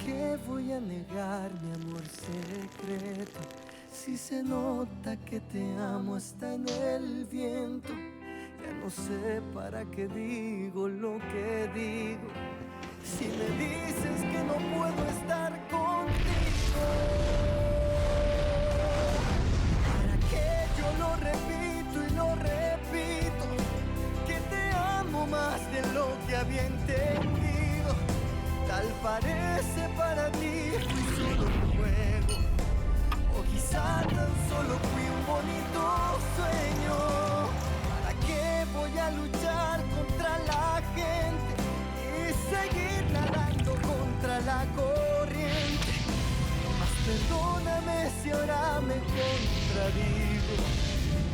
qué voy a negar mi amor secreto? Si se nota que te amo está en el viento. Ya no sé para qué digo lo que digo. Si me dices que no puedo estar contigo, ¿para qué yo lo repito y lo repito? Que te amo más de lo que había entendido. Tal parece para ti fui solo un juego, o quizá tan solo fui un bonito sueño. ¿Para qué voy a luchar contra la gente y seguir nadando contra la corriente? Mas perdóname si ahora me contradigo.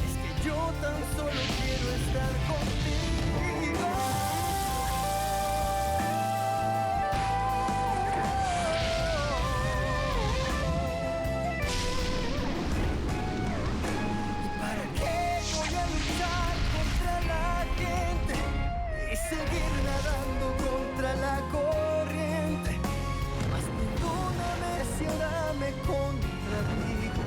Es que yo tan solo quiero estar contigo. ¿Para qué voy a luchar contra la gente y seguir nadando contra la corriente? Mas perdóname si ahora me contradigo.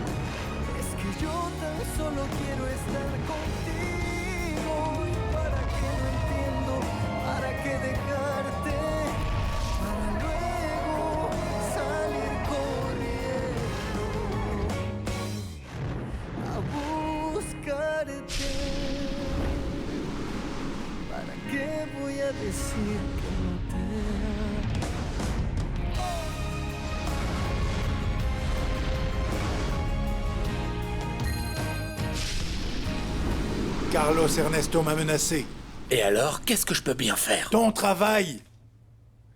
Es que yo tan solo quiero estar contigo. ¿Y para qué no entiendo? ¿Para qué dejarte? Para luego salir corriendo a buscarte. ¿Para qué voy a decir que no te amo? Carlos Ernesto m'a menacé. Et alors, qu'est-ce que je peux bien faire? Ton travail!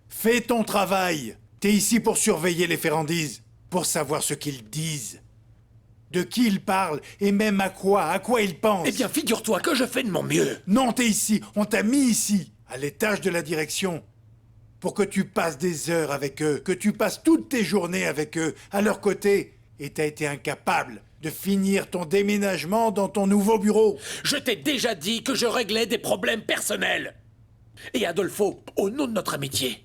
Fais ton travail! T'es ici pour surveiller les Ferrandises, pour savoir ce qu'ils disent, de qui ils parlent, et même à quoi ils pensent. Eh bien, figure-toi que je fais de mon mieux. Non, t'es ici, on t'a mis ici, à l'étage de la direction, pour que tu passes des heures avec eux, que tu passes toutes tes journées avec eux, à leur côté, et t'as été incapable de finir ton déménagement dans ton nouveau bureau. Je t'ai déjà dit que je réglais des problèmes personnels. Et Adolfo, au nom de notre amitié,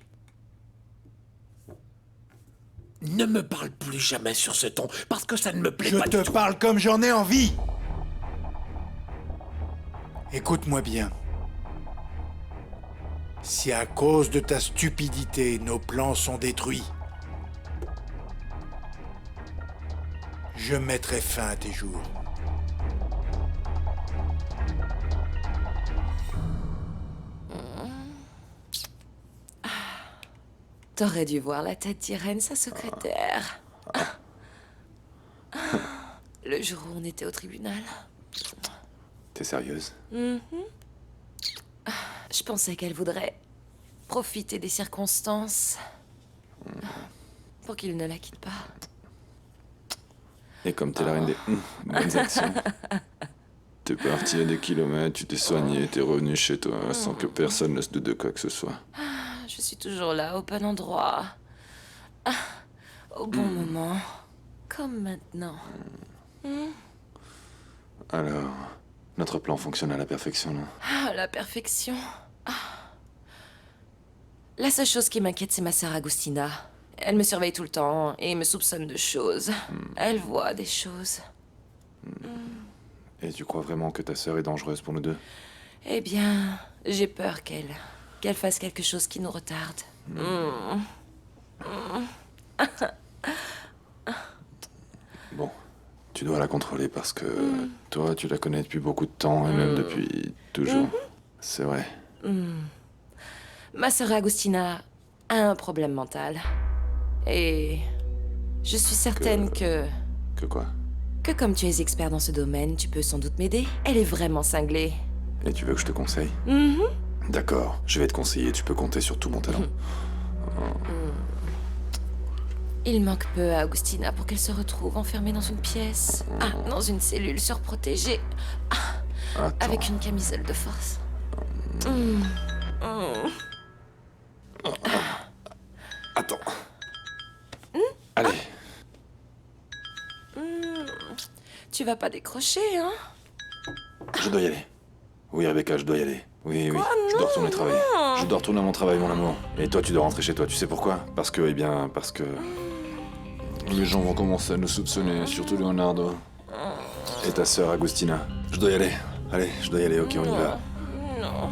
ne me parle plus jamais sur ce ton, parce que ça ne me plaît Je pas du te tout. parle comme j'en ai envie. Écoute-moi bien. Si à cause de ta stupidité, nos plans sont détruits, je mettrai fin à tes jours. T'aurais dû voir la tête d'Irène, sa secrétaire. Le jour où on était au tribunal. T'es sérieuse? Je pensais qu'elle voudrait profiter des circonstances pour qu'il ne la quitte pas. Et comme t'es la reine des bonnes actions. T'es parti à des kilomètres, tu t'es soigné, t'es revenu chez toi sans que personne ne se doute de quoi que ce soit. Je suis toujours là, au bon endroit. Au bon moment. Comme maintenant. Alors, notre plan fonctionne à la perfection, là. La perfection. La seule chose qui m'inquiète, c'est ma sœur Agustina. Elle me surveille tout le temps et me soupçonne de choses. Elle voit des choses. Et tu crois vraiment que ta sœur est dangereuse pour nous deux? Eh bien, j'ai peur qu'elle fasse quelque chose qui nous retarde. Bon, tu dois la contrôler parce que toi, tu la connais depuis beaucoup de temps et même depuis toujours. C'est vrai. Ma sœur Agustina a un problème mental. Et je suis certaine que quoi? Que comme tu es expert dans ce domaine, tu peux sans doute m'aider. Elle est vraiment cinglée. Et tu veux que je te conseille? D'accord, je vais te conseiller, tu peux compter sur tout mon talent. Il manque peu à Agustina pour qu'elle se retrouve enfermée dans une pièce. Dans une cellule surprotégée. Avec une camisole de force. Attends. Allez. Tu vas pas décrocher, hein? Je dois y aller. Oui, Rebecca, je dois y aller. Oui, Quoi? je dois retourner travailler. Non. Je dois retourner à mon travail, mon amour. Et toi, tu dois rentrer chez toi. Tu sais pourquoi? Parce que, parce que... les gens vont commencer à nous soupçonner, surtout Leonardo. Et ta sœur, Agustina. Je dois y aller. Allez, je dois y aller, ok, on y va. Non.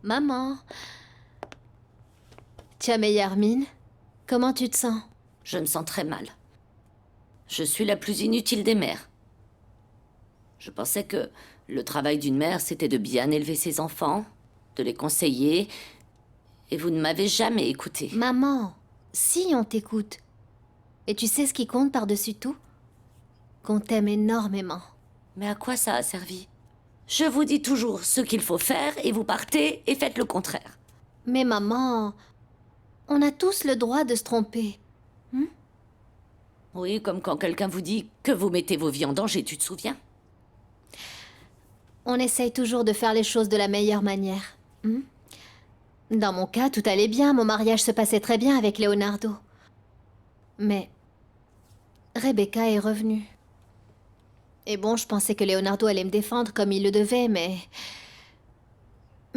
Maman. Tu as meilleure mine? Comment tu te sens? Je me sens très mal. Je suis la plus inutile des mères. Je pensais que le travail d'une mère, c'était de bien élever ses enfants, de les conseiller, et vous ne m'avez jamais écouté. Maman, si on t'écoute. Et tu sais ce qui compte par-dessus tout? Qu'on t'aime énormément. Mais à quoi ça a servi? Je vous dis toujours ce qu'il faut faire, et vous partez et faites le contraire. Mais maman, on a tous le droit de se tromper. Oui, comme quand quelqu'un vous dit que vous mettez vos vies en danger, tu te souviens? On essaye toujours de faire les choses de la meilleure manière. Dans mon cas, tout allait bien, mon mariage se passait très bien avec Leonardo. Mais Rebecca est revenue. Et bon, je pensais que Leonardo allait me défendre comme il le devait, mais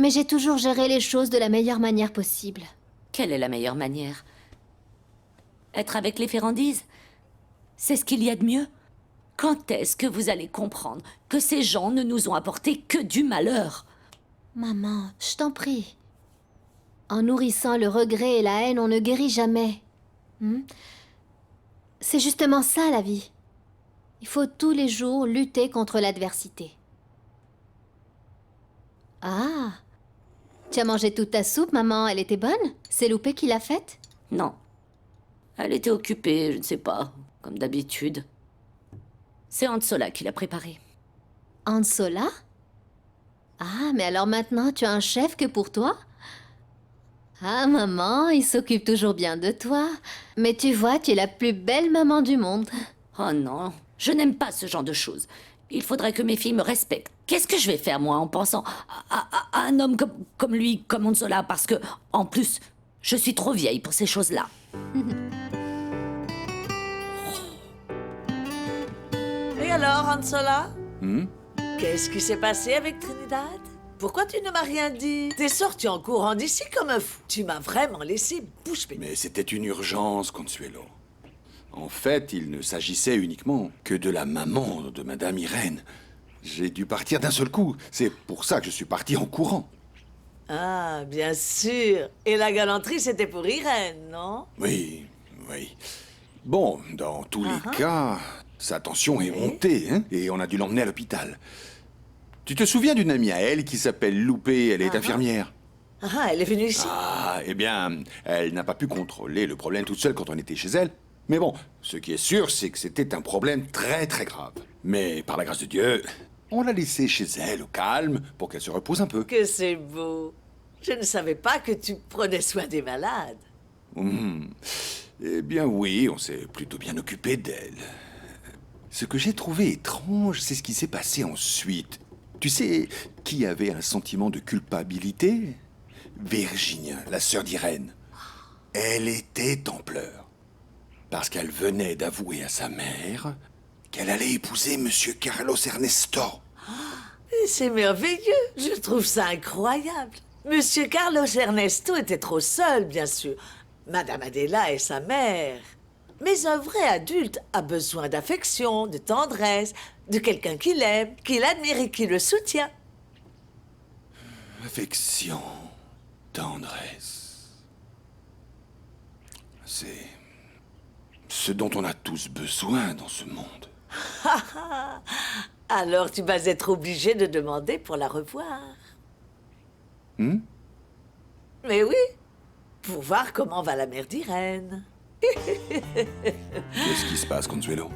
j'ai toujours géré les choses de la meilleure manière possible. Quelle est la meilleure manière? Être avec les Ferrandise? C'est ce qu'il y a de mieux? Quand est-ce que vous allez comprendre que ces gens ne nous ont apporté que du malheur? Maman, je t'en prie. En nourrissant le regret et la haine, on ne guérit jamais. C'est justement ça, la vie. Il faut tous les jours lutter contre l'adversité. Ah, tu as mangé toute ta soupe, maman. Elle était bonne? C'est Loupé qui l'a faite? Non. Elle était occupée, je ne sais pas, comme d'habitude. C'est Ansola qui l'a préparée. Ansola? Ah, mais alors maintenant, tu as un chef que pour toi? Ah, maman, il s'occupe toujours bien de toi. Mais tu vois, tu es la plus belle maman du monde. Oh non, je n'aime pas ce genre de choses. Il faudrait que mes filles me respectent. Qu'est-ce que je vais faire, moi, en pensant à un homme comme lui, comme Ansola, parce que, en plus, je suis trop vieille pour ces choses-là. Et alors, Ansola? Qu'est-ce qui s'est passé avec Trinidad? Pourquoi tu ne m'as rien dit? T'es sorti en courant d'ici comme un fou. Tu m'as vraiment laissé bouche bée. Mais c'était une urgence, Consuelo. En fait, il ne s'agissait uniquement que de la maman de Madame Irène. J'ai dû partir d'un seul coup. C'est pour ça que je suis parti en courant. Ah, bien sûr. Et la galanterie, c'était pour Irène, non? Oui, oui. Bon, dans tous les cas, sa tension est montée, hein, et on a dû l'emmener à l'hôpital. Tu te souviens d'une amie à elle qui s'appelle Loupé, elle est infirmière? Ah, elle est venue ici? Ah, eh bien, elle n'a pas pu contrôler le problème toute seule quand on était chez elle. Mais bon, ce qui est sûr, c'est que c'était un problème très très grave. Mais par la grâce de Dieu, on l'a laissée chez elle, au calme, pour qu'elle se repose un peu. Que c'est beau. Je ne savais pas que tu prenais soin des malades. Eh bien oui, on s'est plutôt bien occupé d'elle. Ce que j'ai trouvé étrange, c'est ce qui s'est passé ensuite. Tu sais qui avait un sentiment de culpabilité? Virginia, la sœur d'Irène. Elle était en pleurs. Parce qu'elle venait d'avouer à sa mère qu'elle allait épouser Monsieur Carlos Ernesto. Et c'est merveilleux. Je trouve ça incroyable. Monsieur Carlos Ernesto était trop seul, bien sûr. Madame Adela est sa mère. Mais un vrai adulte a besoin d'affection, de tendresse, de quelqu'un qui l'aime, qui l'admire et qui le soutient. Affection, tendresse. C'est ce dont on a tous besoin dans ce monde. Alors tu vas être obligé de demander pour la revoir. Mais oui, pour voir comment va la mère d'Irène. Qu'est-ce qui se passe, Consuelo?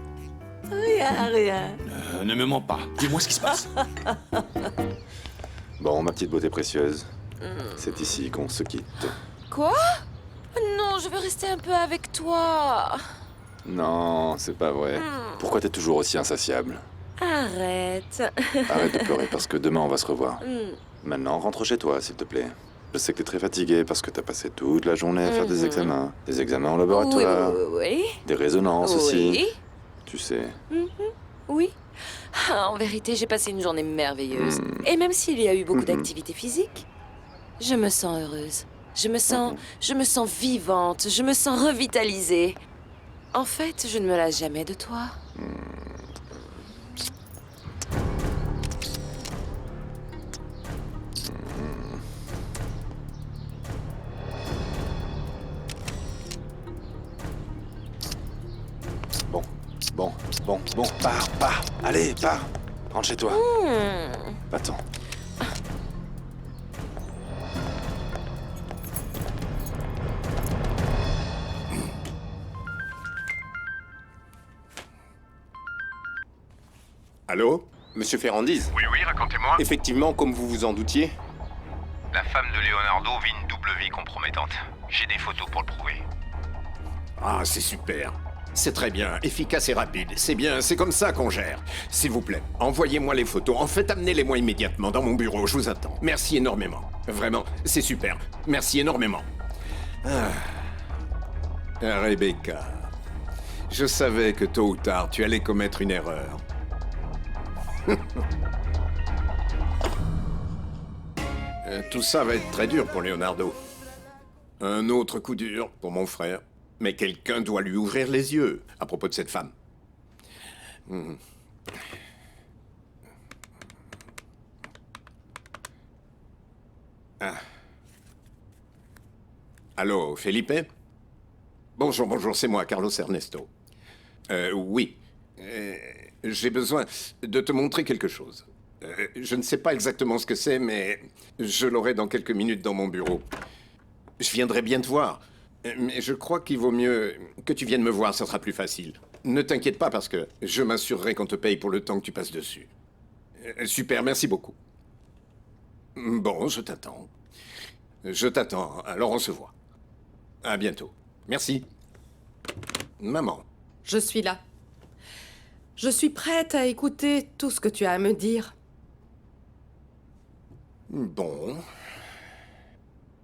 Rien, rien. Ne me mens pas. Dis-moi ce qui se passe. Bon, ma petite beauté précieuse, c'est ici qu'on se quitte. Quoi? Non, je veux rester un peu avec toi. Non, c'est pas vrai. Pourquoi t'es toujours aussi insatiable? Arrête. Arrête de pleurer parce que demain on va se revoir. Maintenant, rentre chez toi, s'il te plaît. Je sais que t'es très fatigué parce que t'as passé toute la journée à faire des examens. Des examens en laboratoire. Oui. Des résonances aussi. Tu sais. Oui. En vérité, j'ai passé une journée merveilleuse. Et même s'il y a eu beaucoup d'activités physiques, je me sens heureuse. Je me sens vivante. Je me sens revitalisée. En fait, je ne me lasse jamais de toi. Bon, pars. Allez, pars. Rentre chez toi. Va-t'en. Allô? Monsieur Ferrandise? Oui, racontez-moi. Effectivement, comme vous vous en doutiez, La femme de Leonardo vit une double vie compromettante. J'ai des photos pour le prouver. Ah, c'est super. C'est très bien, efficace et rapide. C'est bien, c'est comme ça qu'on gère. S'il vous plaît, envoyez-moi les photos. En fait, amenez-les-moi immédiatement dans mon bureau, je vous attends. Merci énormément. Vraiment, c'est super. Merci énormément. Rebecca, je savais que tôt ou tard, tu allais commettre une erreur. Tout ça va être très dur pour Leonardo. Un autre coup dur pour mon frère. Mais quelqu'un doit lui ouvrir les yeux à propos de cette femme. Allô, Felipe? Bonjour, c'est moi, Carlos Ernesto. Oui. J'ai besoin de te montrer quelque chose. Je ne sais pas exactement ce que c'est, mais je l'aurai dans quelques minutes dans mon bureau. Je viendrai bien te voir. Mais je crois qu'il vaut mieux que tu viennes me voir, ça sera plus facile. Ne t'inquiète pas parce que je m'assurerai qu'on te paye pour le temps que tu passes dessus. Super, merci beaucoup. Bon, je t'attends. Alors on se voit. À bientôt. Merci. Maman. Je suis là. Je suis prête à écouter tout ce que tu as à me dire. Bon.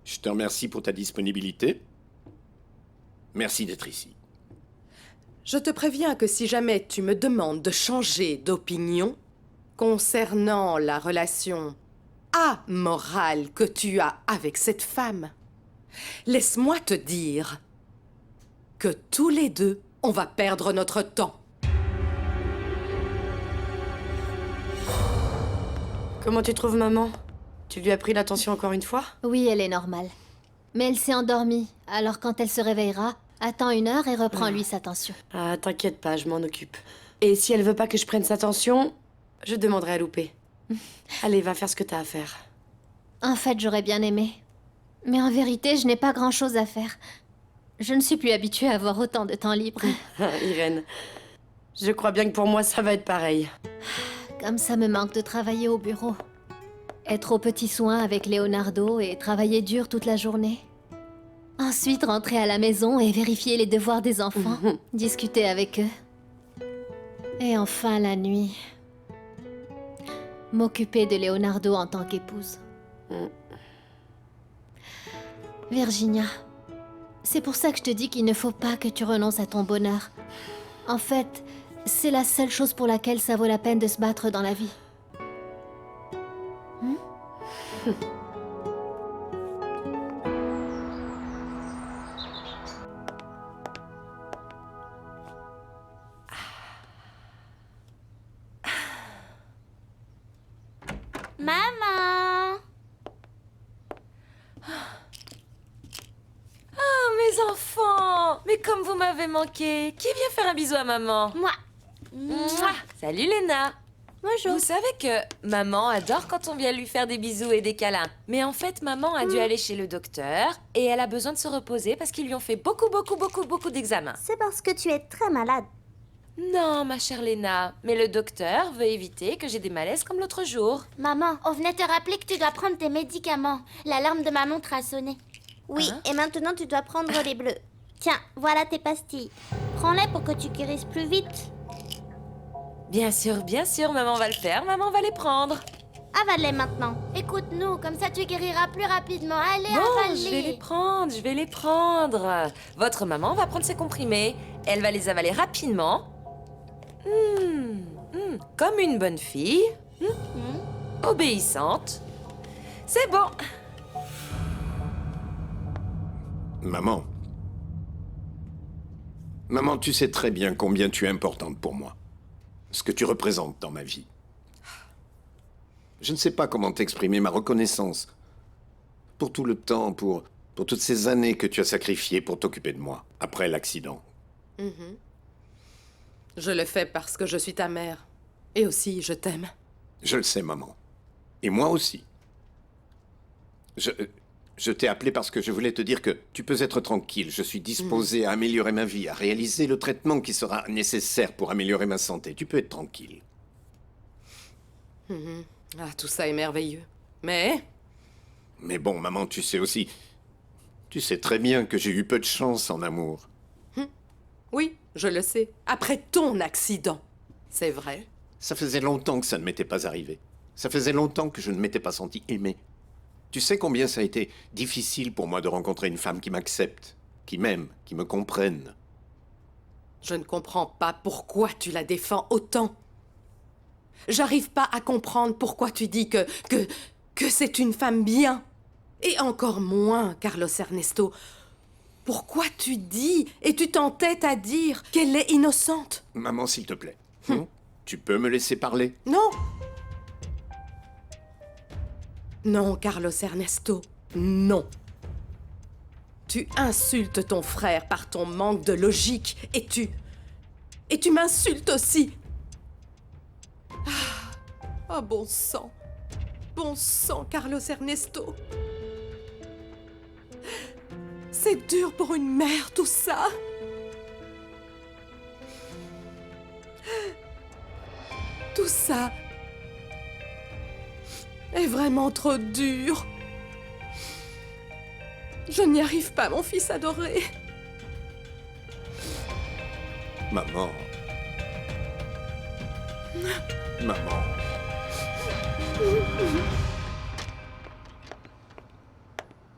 Je te remercie pour ta disponibilité. Merci d'être ici. Je te préviens que si jamais tu me demandes de changer d'opinion concernant la relation amorale que tu as avec cette femme, laisse-moi te dire que tous les deux, on va perdre notre temps. Comment tu trouves maman? Tu lui as pris l'attention encore une fois? Oui, elle est normale. Mais elle s'est endormie, alors quand elle se réveillera, attends 1 heure et reprends-lui sa tension. Ah, t'inquiète pas, je m'en occupe. Et si elle veut pas que je prenne sa tension, je demanderai à Loupé. Allez, va faire ce que t'as à faire. En fait, j'aurais bien aimé. Mais en vérité, je n'ai pas grand-chose à faire. Je ne suis plus habituée à avoir autant de temps libre. Irène, je crois bien que pour moi, ça va être pareil. Comme ça me manque de travailler au bureau. Être aux petits soins avec Leonardo et travailler dur toute la journée. Ensuite, rentrer à la maison et vérifier les devoirs des enfants, discuter avec eux. Et enfin, la nuit, m'occuper de Leonardo en tant qu'épouse. Virginia, c'est pour ça que je te dis qu'il ne faut pas que tu renonces à ton bonheur. En fait, c'est la seule chose pour laquelle ça vaut la peine de se battre dans la vie. Maman! Oh, mes enfants! Mais comme vous m'avez manqué, qui vient faire un bisou à maman? Moi. Mouah. Salut Léna! Bonjour. Vous savez que maman adore quand on vient lui faire des bisous et des câlins. Mais en fait, maman a dû aller chez le docteur et elle a besoin de se reposer parce qu'ils lui ont fait beaucoup d'examens. C'est parce que tu es très malade. Non, ma chère Léna, mais le docteur veut éviter que j'ai des malaises comme l'autre jour. Maman, on venait te rappeler que tu dois prendre tes médicaments. L'alarme de ma montre a sonné. Oui, et maintenant tu dois prendre les bleus. Tiens, voilà tes pastilles. Prends-les pour que tu guérisses plus vite. Bien sûr, maman va le faire, maman va les prendre. Avale-les maintenant. Écoute-nous, comme ça tu guériras plus rapidement. Allez, Bon, avale-les. je vais les prendre. Votre maman va prendre ses comprimés. Elle va les avaler rapidement. Comme une bonne fille. Obéissante. C'est bon. Maman. Maman, tu sais très bien combien tu es importante pour moi. Ce que tu représentes dans ma vie. Je ne sais pas comment t'exprimer ma reconnaissance pour tout le temps, pour toutes ces années que tu as sacrifiées pour t'occuper de moi, après l'accident. Je le fais parce que je suis ta mère. Et aussi, je t'aime. Je le sais, maman. Et moi aussi. Je t'ai appelé parce que je voulais te dire que tu peux être tranquille. Je suis disposé à améliorer ma vie, à réaliser le traitement qui sera nécessaire pour améliorer ma santé. Tu peux être tranquille. Ah, tout ça est merveilleux. Mais Mais bon, maman, tu sais aussi... Tu sais très bien que j'ai eu peu de chance en amour. oui, je le sais. Après ton accident. C'est vrai. Ça faisait longtemps que ça ne m'était pas arrivé. Ça faisait longtemps que je ne m'étais pas senti aimé. Tu sais combien ça a été difficile pour moi de rencontrer une femme qui m'accepte, qui m'aime, qui me comprenne. Je ne comprends pas pourquoi tu la défends autant. J'arrive pas à comprendre pourquoi tu dis que c'est une femme bien. Et encore moins, Carlos Ernesto. Pourquoi tu dis et tu t'entêtes à dire qu'elle est innocente? Maman, s'il te plaît, tu peux me laisser parler? Non. Non, Carlos Ernesto, non. Tu insultes ton frère par ton manque de logique et tu m'insultes aussi. Ah, bon sang. Bon sang, Carlos Ernesto. C'est dur pour une mère, tout ça. Tout ça est vraiment trop dur. Je n'y arrive pas, mon fils adoré. Maman. Maman.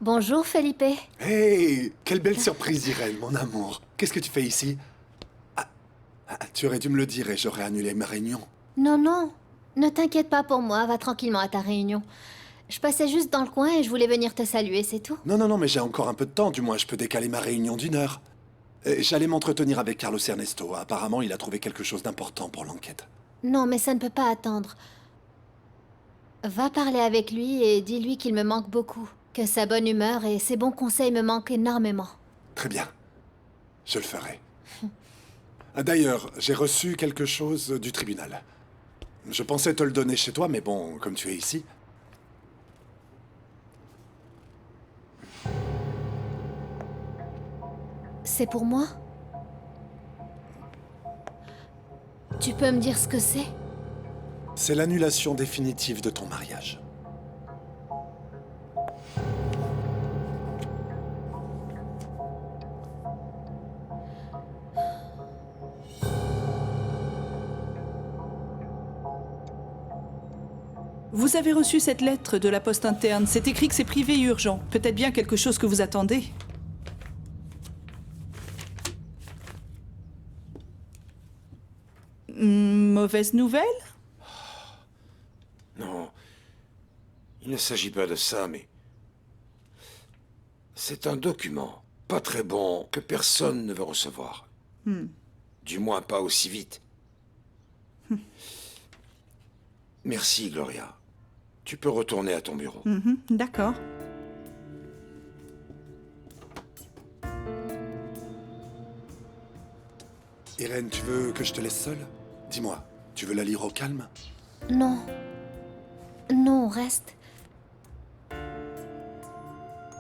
Bonjour, Felipe. Hey, quelle belle surprise, Irène, mon amour. Qu'est-ce que tu fais ici? Tu aurais dû me le dire et j'aurais annulé ma réunion. Non, non. Ne t'inquiète pas pour moi, va tranquillement à ta réunion. Je passais juste dans le coin et je voulais venir te saluer, c'est tout. Non, mais j'ai encore un peu de temps, du moins je peux décaler ma réunion d'1 heure. J'allais m'entretenir avec Carlos Ernesto. Apparemment, il a trouvé quelque chose d'important pour l'enquête. Non, mais ça ne peut pas attendre. Va parler avec lui et dis-lui qu'il me manque beaucoup. Que sa bonne humeur et ses bons conseils me manquent énormément. Très bien. Je le ferai. D'ailleurs, j'ai reçu quelque chose du tribunal. Je pensais te le donner chez toi, mais bon, comme tu es ici... C'est pour moi? Tu peux me dire ce que c'est? C'est l'annulation définitive de ton mariage. Vous avez reçu cette lettre de la poste interne. C'est écrit que c'est privé et urgent. Peut-être bien quelque chose que vous attendez. Mauvaise nouvelle? Non. Il ne s'agit pas de ça, mais... C'est un document pas très bon que personne ne veut recevoir. Du moins pas aussi vite. Merci, Gloria. Tu peux retourner à ton bureau. D'accord. Irène, tu veux que je te laisse seule? Dis-moi, tu veux la lire au calme? Non. Non, reste.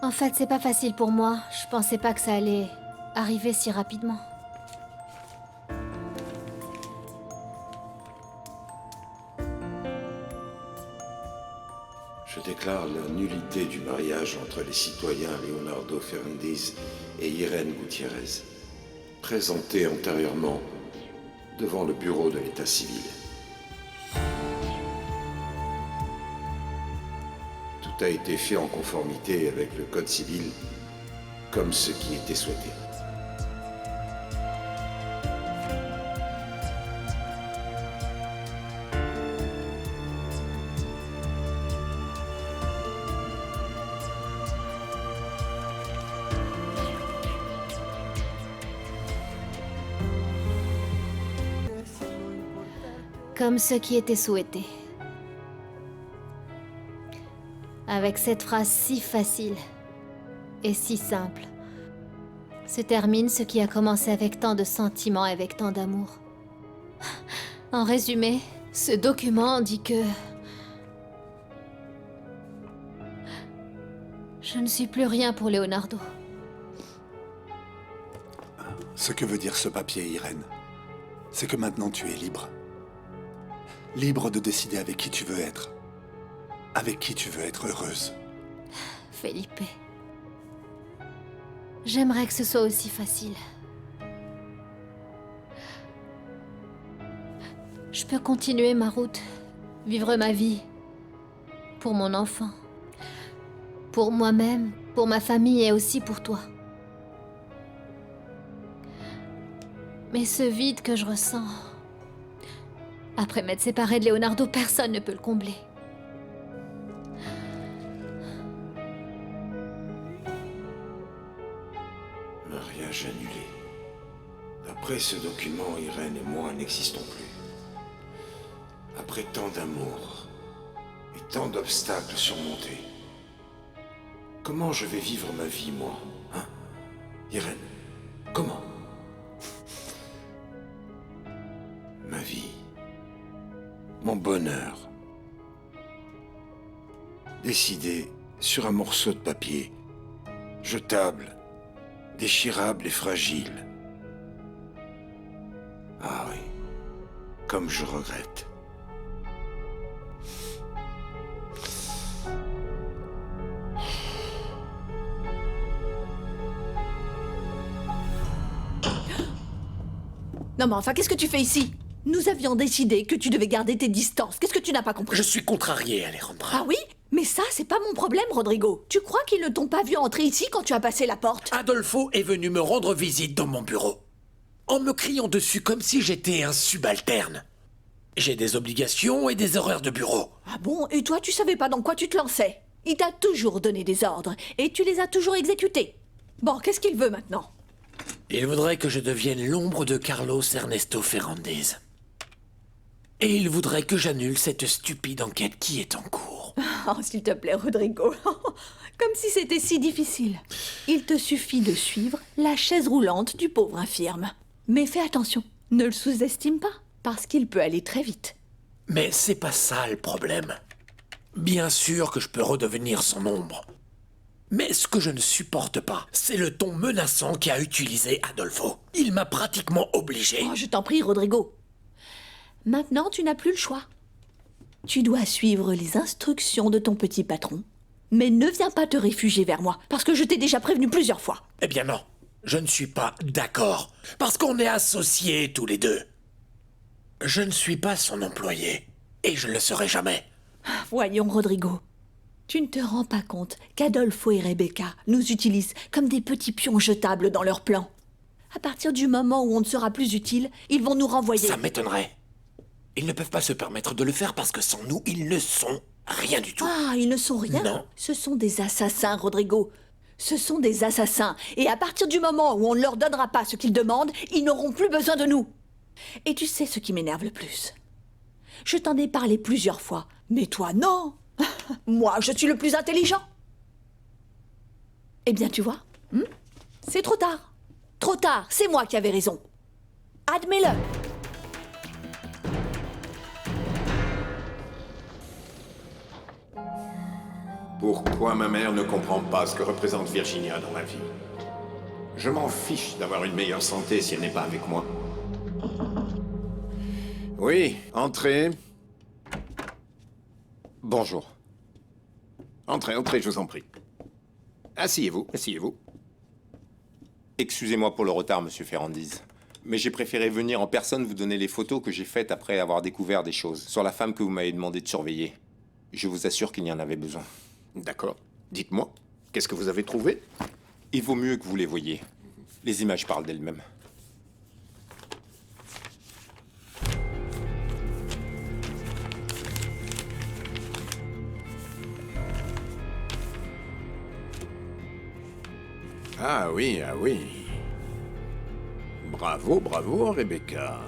En fait, c'est pas facile pour moi. Je pensais pas que ça allait arriver si rapidement. Je déclare la nullité du mariage entre les citoyens Leonardo Fernández et Irène Gutiérrez, présenté antérieurement devant le bureau de l'état civil. Tout a été fait en conformité avec le Code civil, comme ce qui était souhaité. Comme ce qui était souhaité. Avec cette phrase si facile et si simple, se termine ce qui a commencé avec tant de sentiments et avec tant d'amour. En résumé, ce document dit que je ne suis plus rien pour Leonardo. Ce que veut dire ce papier, Irène, c'est que maintenant tu es libre. Libre de décider avec qui tu veux être. Avec qui tu veux être heureuse. Felipe. J'aimerais que ce soit aussi facile. Je peux continuer ma route, vivre ma vie. Pour mon enfant. Pour moi-même, pour ma famille et aussi pour toi. Mais ce vide que je ressens... Après m'être séparée de Leonardo, personne ne peut le combler. Mariage annulé. Après ce document, Irène et moi n'existons plus. Après tant d'amour et tant d'obstacles surmontés, comment je vais vivre ma vie, moi, hein? Irène, comment? Ma vie. Mon bonheur. Décidé sur un morceau de papier, jetable, déchirable et fragile. Ah oui, comme je regrette. Non mais enfin, qu'est-ce que tu fais ici? Nous avions décidé que tu devais garder tes distances. Qu'est-ce que tu n'as pas compris? Je suis contrarié, Alejandra. Ah oui? Mais ça, c'est pas mon problème, Rodrigo. Tu crois qu'ils ne t'ont pas vu entrer ici quand tu as passé la porte? Adolfo est venu me rendre visite dans mon bureau, en me criant dessus comme si j'étais un subalterne. J'ai des obligations et des horaires de bureau. Ah bon? Et toi, tu savais pas dans quoi tu te lançais? Il t'a toujours donné des ordres, et tu les as toujours exécutés. Bon, qu'est-ce qu'il veut maintenant? Il voudrait que je devienne l'ombre de Carlos Ernesto Ferrandez. Et il voudrait que j'annule cette stupide enquête qui est en cours. Oh, s'il te plaît, Rodrigo. Comme si c'était si difficile. Il te suffit de suivre la chaise roulante du pauvre infirme. Mais fais attention, ne le sous-estime pas, parce qu'il peut aller très vite. Mais c'est pas ça le problème. Bien sûr que je peux redevenir son ombre. Mais ce que je ne supporte pas, c'est le ton menaçant qu'a utilisé Adolfo. Il m'a pratiquement obligé. Oh, je t'en prie, Rodrigo. Maintenant, tu n'as plus le choix. Tu dois suivre les instructions de ton petit patron. Mais ne viens pas te réfugier vers moi, parce que je t'ai déjà prévenu plusieurs fois. Eh bien non, je ne suis pas d'accord. Parce qu'on est associés tous les deux. Je ne suis pas son employé. Et je ne le serai jamais. Voyons, Rodrigo. Tu ne te rends pas compte qu'Adolfo et Rebecca nous utilisent comme des petits pions jetables dans leur plan. À partir du moment où on ne sera plus utile, ils vont nous renvoyer. Ça m'étonnerait. Ils ne peuvent pas se permettre de le faire parce que sans nous, ils ne sont rien du tout. Ah, ils ne sont rien? Non. Ce sont des assassins, Rodrigo. Ce sont des assassins. Et à partir du moment où on ne leur donnera pas ce qu'ils demandent, ils n'auront plus besoin de nous. Et tu sais ce qui m'énerve le plus? Je t'en ai parlé plusieurs fois. Mais toi, non. Moi, je suis le plus intelligent. Eh bien, tu vois, c'est trop tard. Trop tard, c'est moi qui avais raison. Admets-le. Pourquoi ma mère ne comprend pas ce que représente Virginia dans ma vie? Je m'en fiche d'avoir une meilleure santé si elle n'est pas avec moi. Oui, entrez. Bonjour. Entrez, entrez, je vous en prie. Asseyez-vous, asseyez-vous. Excusez-moi pour le retard, monsieur Ferrandez. Mais j'ai préféré venir en personne vous donner les photos que j'ai faites après avoir découvert des choses sur la femme que vous m'avez demandé de surveiller. Je vous assure qu'il y en avait besoin. D'accord. Dites-moi, qu'est-ce que vous avez trouvé? Il vaut mieux que vous les voyiez. Les images parlent d'elles-mêmes. Ah oui, ah oui. Bravo, bravo, Rebecca.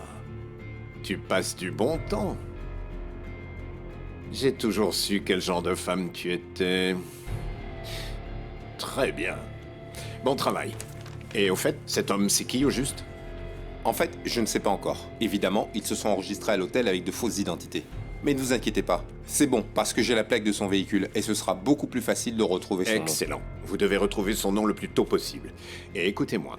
Tu passes du bon temps. J'ai toujours su quel genre de femme tu étais. Très bien. Bon travail. Et au fait, cet homme, c'est qui au juste? En fait, je ne sais pas encore. Évidemment, ils se sont enregistrés à l'hôtel avec de fausses identités. Mais ne vous inquiétez pas, c'est bon, parce que j'ai la plaque de son véhicule et ce sera beaucoup plus facile de retrouver son nom. Excellent. Vous devez retrouver son nom le plus tôt possible. Et écoutez-moi,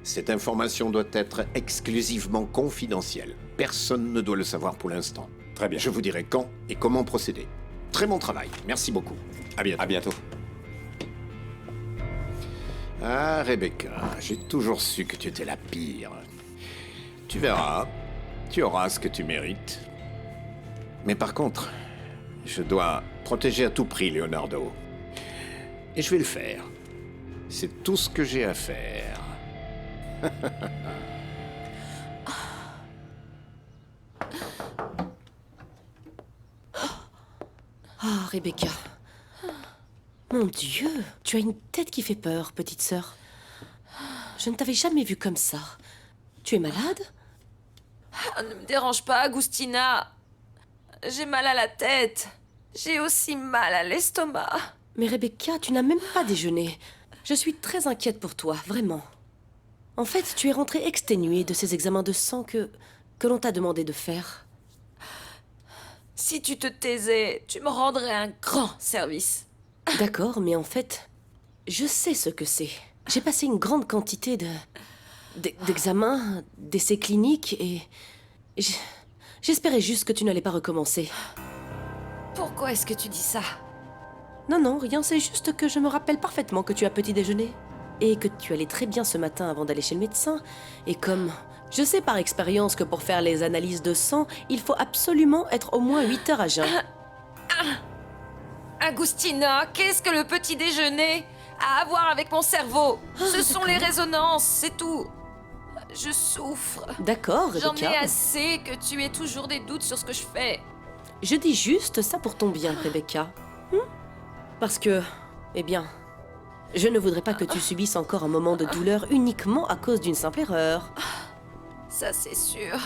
cette information doit être exclusivement confidentielle. Personne ne doit le savoir pour l'instant. Très bien. Je vous dirai quand et comment procéder. Très bon travail. Merci beaucoup. À bientôt. À bientôt. Ah, Rebecca, j'ai toujours su que tu étais la pire. Tu verras, tu auras ce que tu mérites. Mais par contre, je dois protéger à tout prix Leonardo. Et je vais le faire. C'est tout ce que j'ai à faire. Ah, Rebecca. Mon Dieu, tu as une tête qui fait peur, petite sœur. Je ne t'avais jamais vue comme ça. Tu es malade? Ah, ne me dérange pas, Agustina. J'ai mal à la tête. J'ai aussi mal à l'estomac. Mais Rebecca, tu n'as même pas déjeuné. Je suis très inquiète pour toi, vraiment. En fait, tu es rentrée exténuée de ces examens de sang que l'on t'a demandé de faire. Si tu te taisais, tu me rendrais un grand service. D'accord, mais en fait, je sais ce que c'est. J'ai passé une grande quantité d'examens, d'essais cliniques et... J'espérais juste que tu n'allais pas recommencer. Pourquoi est-ce que tu dis ça? Non, non, rien, c'est juste que je me rappelle parfaitement que tu as petit déjeuner. Et que tu allais très bien ce matin avant d'aller chez le médecin. Et comme... Je sais par expérience que pour faire les analyses de sang, il faut absolument être au moins 8 heures à jeun. Agustina, qu'est-ce que le petit déjeuner a à voir avec mon cerveau? Ce sont les résonances, c'est tout. Je souffre. D'accord, Rebecca. J'en ai assez que tu aies toujours des doutes sur ce que je fais. Je dis juste ça pour ton bien, Rebecca. Parce que, eh bien, je ne voudrais pas que tu subisses encore un moment de douleur uniquement à cause d'une simple erreur. Ça, c'est sûr.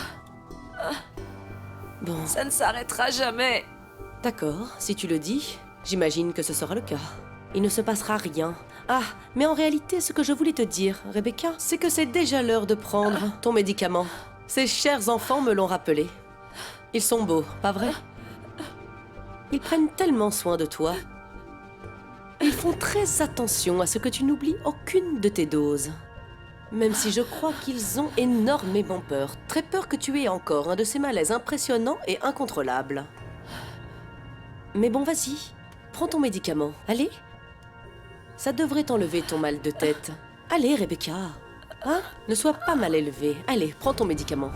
Bon. Ça ne s'arrêtera jamais. D'accord, si tu le dis, j'imagine que ce sera le cas. Il ne se passera rien. Ah, mais en réalité, ce que je voulais te dire, Rebecca, c'est que c'est déjà l'heure de prendre ton médicament. Ces chers enfants me l'ont rappelé. Ils sont beaux, pas vrai? Ils prennent tellement soin de toi. Ils font très attention à ce que tu n'oublies aucune de tes doses. Même si je crois qu'ils ont énormément peur. Très peur que tu aies encore un de ces malaises impressionnants et incontrôlables. Mais bon, vas-y. Prends ton médicament. Allez. Ça devrait t'enlever ton mal de tête. Allez, Rebecca. Hein? Ne sois pas mal élevée. Allez, prends ton médicament.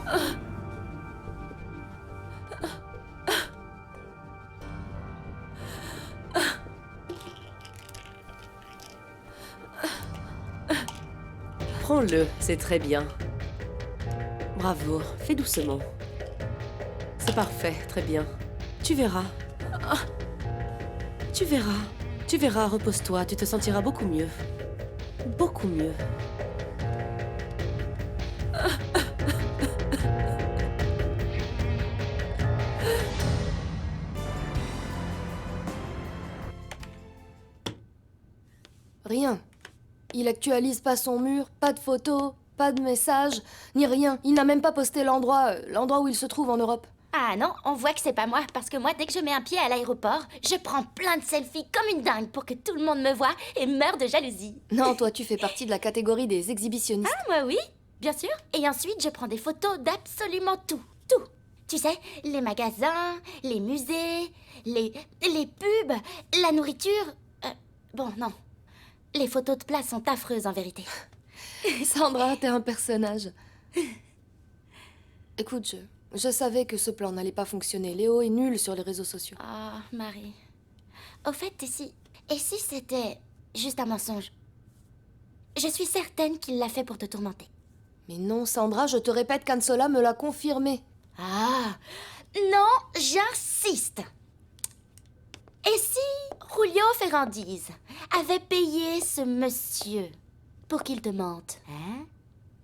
Prends-le, c'est très bien. Bravo, fais doucement. C'est parfait, très bien. Tu verras. Tu verras. Tu verras, repose-toi, tu te sentiras beaucoup mieux. Beaucoup mieux. Rien. Il actualise pas son mur, pas de photos, pas de messages, ni rien. Il n'a même pas posté l'endroit où il se trouve en Europe. Ah non, on voit que c'est pas moi, parce que moi, dès que je mets un pied à l'aéroport, je prends plein de selfies comme une dingue pour que tout le monde me voie et meure de jalousie. Non, toi, tu fais partie de la catégorie des exhibitionnistes. Ah, moi oui, bien sûr. Et ensuite, je prends des photos d'absolument tout, tout. Tu sais, les magasins, les musées, les pubs, la nourriture... bon, non. Les photos de place sont affreuses, en vérité. Sandra, t'es un personnage. Écoute, je savais que ce plan n'allait pas fonctionner. Léo est nul sur les réseaux sociaux. Ah, Marie. Au fait, Et si c'était juste un mensonge? Je suis certaine qu'il l'a fait pour te tourmenter. Mais non, Sandra, je te répète qu'Ansola me l'a confirmé. Ah, non, j'insiste. Et si Julio Ferrandise avait payé ce monsieur pour qu'il te mente, hein?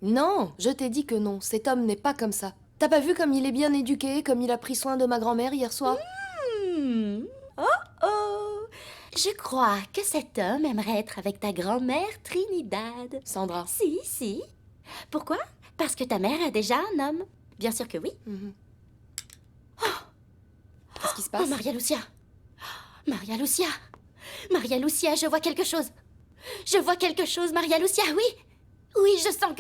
Non, je t'ai dit que non, cet homme n'est pas comme ça. T'as pas vu comme il est bien éduqué, comme il a pris soin de ma grand-mère hier soir? Oh oh! Je crois que cet homme aimerait être avec ta grand-mère Trinidad. Sandra. Si. Pourquoi? Parce que ta mère a déjà un homme. Bien sûr que oui. Qu'est-ce qui se passe? Oh, Maria Lucia! Maria Lucia! Maria Lucia, je vois quelque chose. Je vois quelque chose, Maria Lucia, oui! Oui, je sens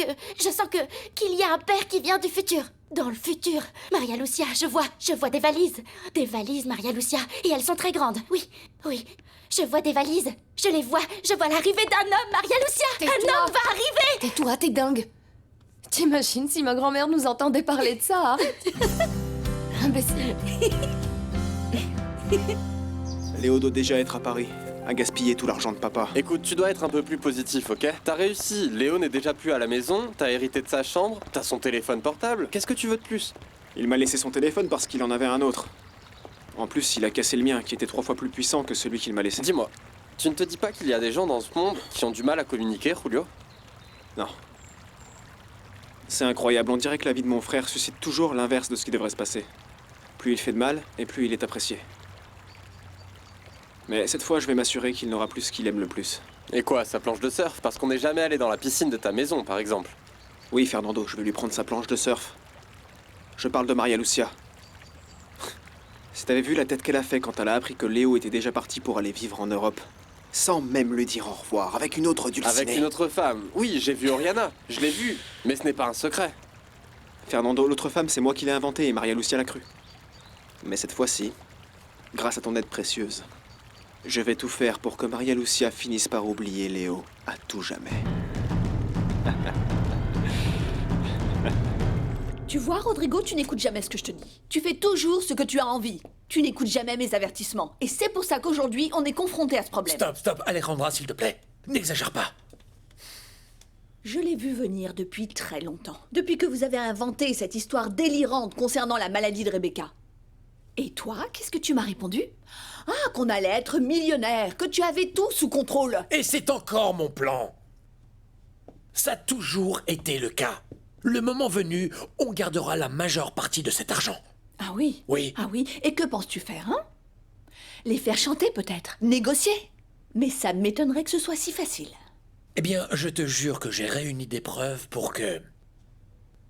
qu'il y a un père qui vient du futur. Dans le futur, Maria Lucia, je vois des valises. Des valises, Maria Lucia, et elles sont très grandes. Oui. Je vois des valises. Je les vois. Je vois l'arrivée d'un homme, Maria Lucia. Un homme va arriver. Tais-toi, t'es dingue. T'imagines si ma grand-mère nous entendait parler de ça, arrête. Imbécile. Léo doit déjà être à Paris, à gaspiller tout l'argent de papa. Écoute, tu dois être un peu plus positif, ok? T'as réussi, Léo n'est déjà plus à la maison, t'as hérité de sa chambre, t'as son téléphone portable, qu'est-ce que tu veux de plus? Il m'a laissé son téléphone parce qu'il en avait un autre. En plus, il a cassé le mien, qui était 3 fois plus puissant que celui qu'il m'a laissé. Dis-moi, tu ne te dis pas qu'il y a des gens dans ce monde qui ont du mal à communiquer, Julio? Non. C'est incroyable, on dirait que la vie de mon frère suscite toujours l'inverse de ce qui devrait se passer. Plus il fait de mal, et plus il est apprécié. Mais cette fois, je vais m'assurer qu'il n'aura plus ce qu'il aime le plus. Et quoi, sa planche de surf? Parce qu'on n'est jamais allé dans la piscine de ta maison, par exemple. Oui, Fernando, je vais lui prendre sa planche de surf. Je parle de Maria Lucia. Si t'avais vu la tête qu'elle a fait quand elle a appris que Léo était déjà parti pour aller vivre en Europe, sans même lui dire au revoir, avec une autre dulcinée. Avec une autre femme. Oui, j'ai vu Oriana, je l'ai vue, mais ce n'est pas un secret. Fernando, l'autre femme, c'est moi qui l'ai inventée et Maria Lucia l'a cru. Mais cette fois-ci, grâce à ton aide précieuse, je vais tout faire pour que Maria Lucia finisse par oublier Léo à tout jamais. Tu vois, Rodrigo, tu n'écoutes jamais ce que je te dis. Tu fais toujours ce que tu as envie. Tu n'écoutes jamais mes avertissements. Et c'est pour ça qu'aujourd'hui, on est confronté à ce problème. Stop, Alejandra, s'il te plaît. N'exagère pas. Je l'ai vu venir depuis très longtemps. Depuis que vous avez inventé cette histoire délirante concernant la maladie de Rebecca. Et toi, qu'est-ce que tu m'as répondu? Ah, qu'on allait être millionnaire, que tu avais tout sous contrôle. Et c'est encore mon plan. Ça a toujours été le cas. Le moment venu, on gardera la majeure partie de cet argent. Ah oui? Oui. Ah oui, et que penses-tu faire, hein? Les faire chanter peut-être? Négocier? Mais ça m'étonnerait que ce soit si facile. Eh bien, je te jure que j'ai réuni des preuves pour que,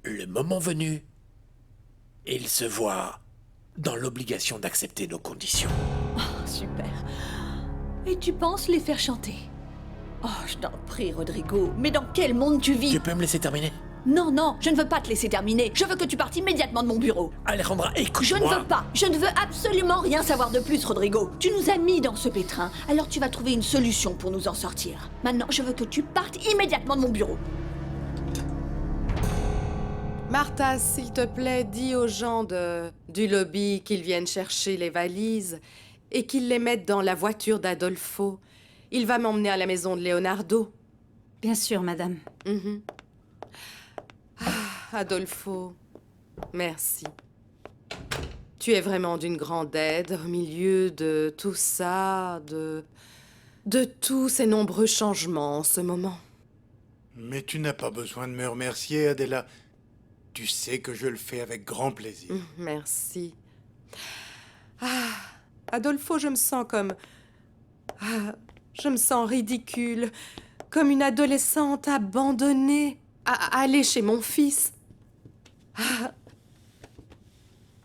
le moment venu, ils se voient dans l'obligation d'accepter nos conditions. Oh, super. Et tu penses les faire chanter? Oh, je t'en prie, Rodrigo, mais dans quel monde tu vis? Tu peux me laisser terminer? Non, je ne veux pas te laisser terminer. Je veux que tu partes immédiatement de mon bureau. Alejandra, écoute-moi. Je ne veux pas. Je ne veux absolument rien savoir de plus, Rodrigo. Tu nous as mis dans ce pétrin, alors tu vas trouver une solution pour nous en sortir. Maintenant, je veux que tu partes immédiatement de mon bureau. Martha, s'il te plaît, dis aux gens du lobby qu'ils viennent chercher les valises et qu'ils les mettent dans la voiture d'Adolfo. Il va m'emmener à la maison de Leonardo. Bien sûr, madame. Adolfo, merci. Tu es vraiment d'une grande aide au milieu de tout ça, de tous ces nombreux changements en ce moment. Mais tu n'as pas besoin de me remercier, Adela. Tu sais que je le fais avec grand plaisir. Merci. Adolfo, je me sens comme... je me sens ridicule, comme une adolescente abandonnée à aller chez mon fils.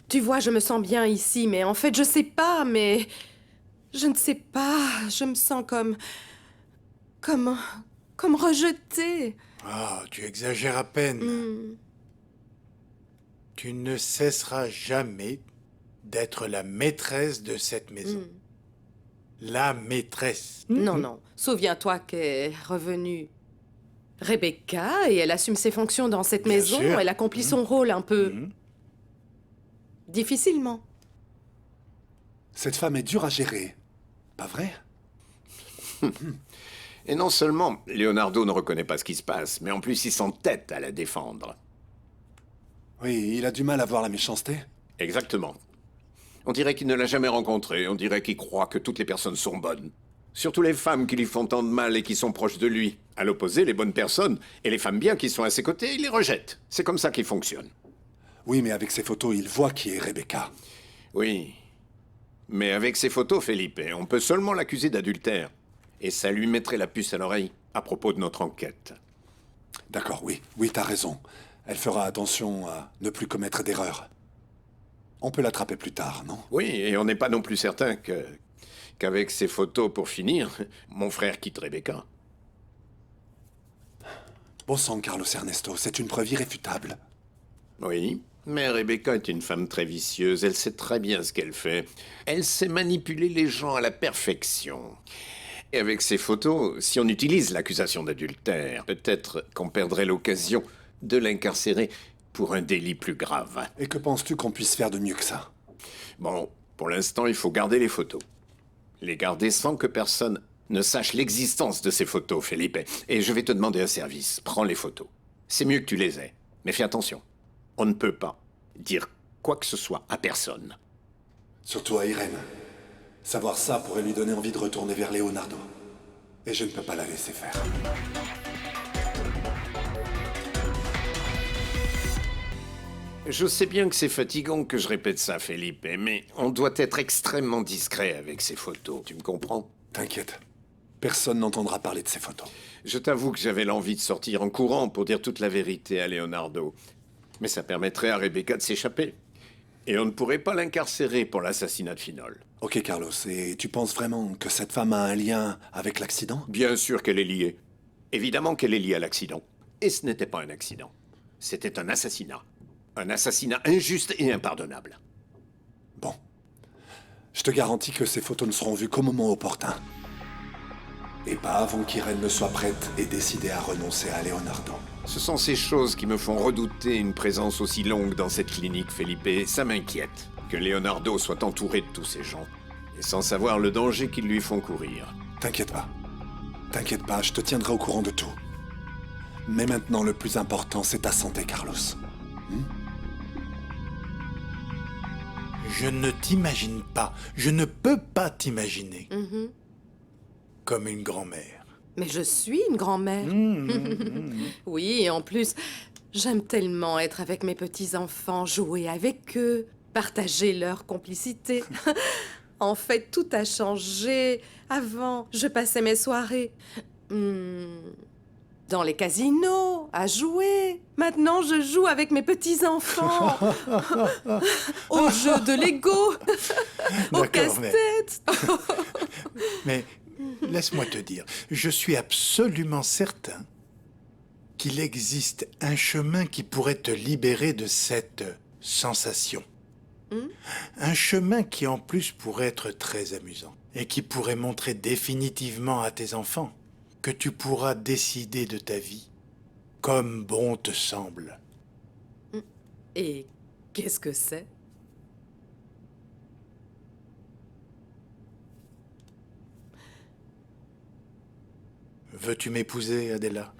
Tu vois, je me sens bien ici, mais en fait, je sais pas, mais... Je ne sais pas, je me sens comme rejetée. Ah, tu exagères à peine. Tu ne cesseras jamais d'être la maîtresse de cette maison. La maîtresse. Non. Souviens-toi qu'est revenue Rebecca et elle assume ses fonctions dans cette maison. sûr. Elle accomplit son rôle un peu... difficilement. Cette femme est dure à gérer, pas vrai? Et non seulement Leonardo ne reconnaît pas ce qui se passe, mais en plus il s'entête à la défendre. Oui, il a du mal à voir la méchanceté. Exactement. On dirait qu'il ne l'a jamais rencontrée, on dirait qu'il croit que toutes les personnes sont bonnes. Surtout les femmes qui lui font tant de mal et qui sont proches de lui. À l'opposé, les bonnes personnes et les femmes bien qui sont à ses côtés, il les rejette. C'est comme ça qu'il fonctionne. Oui, mais avec ses photos, il voit qui est Rebecca. Oui. Mais avec ces photos, Felipe, on peut seulement l'accuser d'adultère. Et ça lui mettrait la puce à l'oreille à propos de notre enquête. D'accord, oui. Oui, t'as raison. Elle fera attention à ne plus commettre d'erreurs. On peut l'attraper plus tard, non? Oui, et on n'est pas non plus certain qu'avec ces photos, pour finir, mon frère quitte Rebecca. Bon sang, Carlos Ernesto, c'est une preuve irréfutable. Oui, mais Rebecca est une femme très vicieuse, elle sait très bien ce qu'elle fait. Elle sait manipuler les gens à la perfection. Et avec ces photos, si on utilise l'accusation d'adultère, peut-être qu'on perdrait l'occasion de l'incarcérer pour un délit plus grave. Et que penses-tu qu'on puisse faire de mieux que ça? Bon, pour l'instant, il faut garder les photos. Les garder sans que personne ne sache l'existence de ces photos, Felipe. Et je vais te demander un service. Prends les photos. C'est mieux que tu les aies. Mais fais attention. On ne peut pas dire quoi que ce soit à personne. Surtout à Irène. Savoir ça pourrait lui donner envie de retourner vers Leonardo. Et je ne peux pas la laisser faire. Je sais bien que c'est fatigant que je répète ça, Felipe, mais on doit être extrêmement discret avec ces photos. Tu me comprends? T'inquiète. Personne n'entendra parler de ces photos. Je t'avoue que j'avais l'envie de sortir en courant pour dire toute la vérité à Leonardo. Mais ça permettrait à Rebecca de s'échapper. Et on ne pourrait pas l'incarcérer pour l'assassinat de Finol. Ok, Carlos, et tu penses vraiment que cette femme a un lien avec l'accident? Bien sûr qu'elle est liée. Évidemment qu'elle est liée à l'accident. Et ce n'était pas un accident. C'était un assassinat. Un assassinat injuste et impardonnable. Bon. Je te garantis que ces photos ne seront vues qu'au moment opportun. Et pas avant qu'Irène ne soit prête et décidée à renoncer à Leonardo. Ce sont ces choses qui me font redouter une présence aussi longue dans cette clinique, Felipe. Ça m'inquiète que Leonardo soit entouré de tous ces gens, et sans savoir le danger qu'ils lui font courir. T'inquiète pas. T'inquiète pas, je te tiendrai au courant de tout. Mais maintenant, le plus important, c'est ta santé, Carlos. Je ne t'imagine pas, je ne peux pas t'imaginer comme une grand-mère. Mais je suis une grand-mère. Oui, et en plus, j'aime tellement être avec mes petits-enfants, jouer avec eux, partager leur complicité. En fait, tout a changé. Avant, je passais mes soirées dans les casinos, à jouer. Maintenant, je joue avec mes petits-enfants. Au jeu de Lego. Au casse-tête. Mais laisse-moi te dire, je suis absolument certain qu'il existe un chemin qui pourrait te libérer de cette sensation. Un chemin qui en plus pourrait être très amusant et qui pourrait montrer définitivement à tes enfants que tu pourras décider de ta vie comme bon te semble. Et qu'est-ce que c'est? Veux-tu m'épouser, Adela?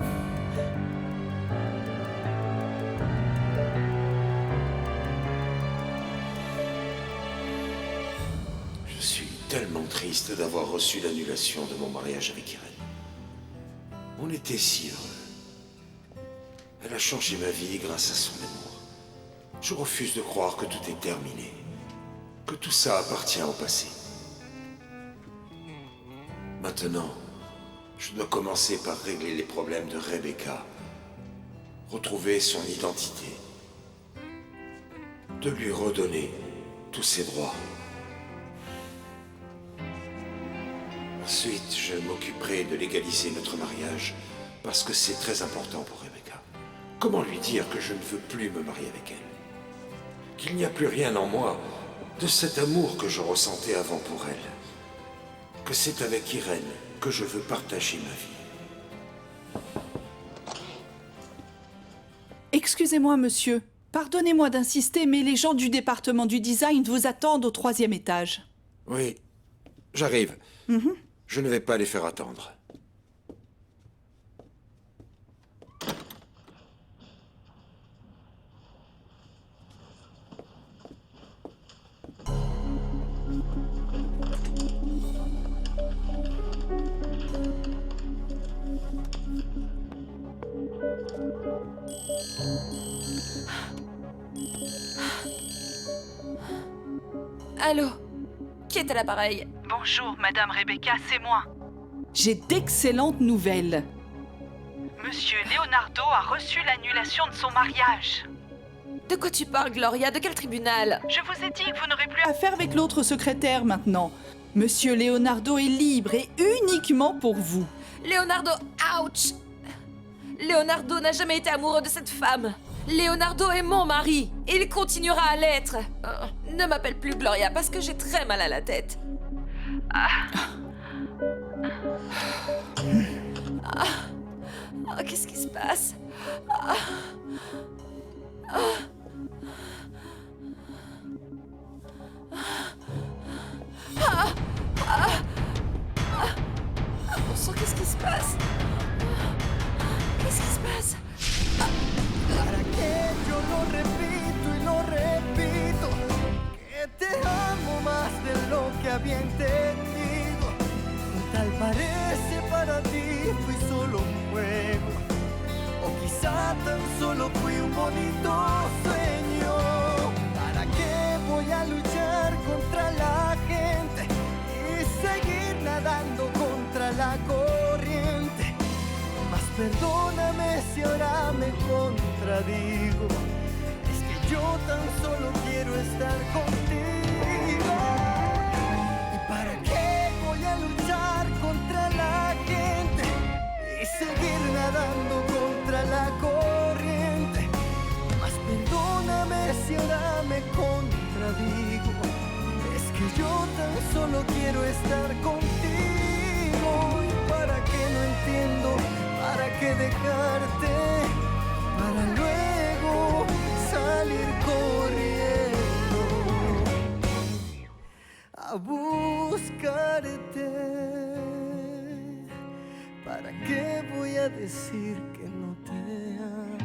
Je suis tellement triste d'avoir reçu l'annulation de mon mariage avec Irène. On était si heureux. Elle a changé ma vie grâce à son amour. Je refuse de croire que tout est terminé, que tout ça appartient au passé. Maintenant, je dois commencer par régler les problèmes de Rebecca, retrouver son identité, de lui redonner tous ses droits. Ensuite, je m'occuperai de légaliser notre mariage, parce que c'est très important pour Rebecca. Comment lui dire que je ne veux plus me marier avec elle? Qu'il n'y a plus rien en moi de cet amour que je ressentais avant pour elle. Que c'est avec Irène que je veux partager ma vie. Excusez-moi, monsieur. Pardonnez-moi d'insister, mais les gens du département du design vous attendent au 3e étage. Oui, j'arrive. Je ne vais pas les faire attendre. Allô? Qui est à l'appareil? Bonjour, Madame Rebecca, c'est moi. J'ai d'excellentes nouvelles. Monsieur Leonardo a reçu l'annulation de son mariage. De quoi tu parles, Gloria? De quel tribunal? Je vous ai dit que vous n'aurez plus affaire avec l'autre secrétaire maintenant. Monsieur Leonardo est libre et uniquement pour vous. Leonardo, ouch! Leonardo n'a jamais été amoureux de cette femme. Leonardo est mon mari. Et il continuera à l'être. Ne m'appelle plus Gloria parce que j'ai très mal à la tête. Qu'est-ce qui se passe? Bon sang, qu'est-ce qui se passe? Qu'est-ce qui se passe? Para que yo lo repito y lo repito, que te amo más de lo que había entendido. Tal parece para ti fui solo un juego, o quizá tan solo fui un bonito sueño. ¿Para qué voy a luchar contra la gente y seguir nadando contra la corriente? Mas perdóname si ahora me contradigo, es que yo tan solo quiero estar contigo. ¿Y para qué voy a luchar contra la gente y seguir nadando contra la corriente? Mas perdóname si ahora me contradigo, es que yo tan solo quiero estar contigo. ¿Y para qué no entiendo? ¿Para qué dejarte? Para luego salir corriendo a buscarte. ¿Para qué voy a decir que no te amo?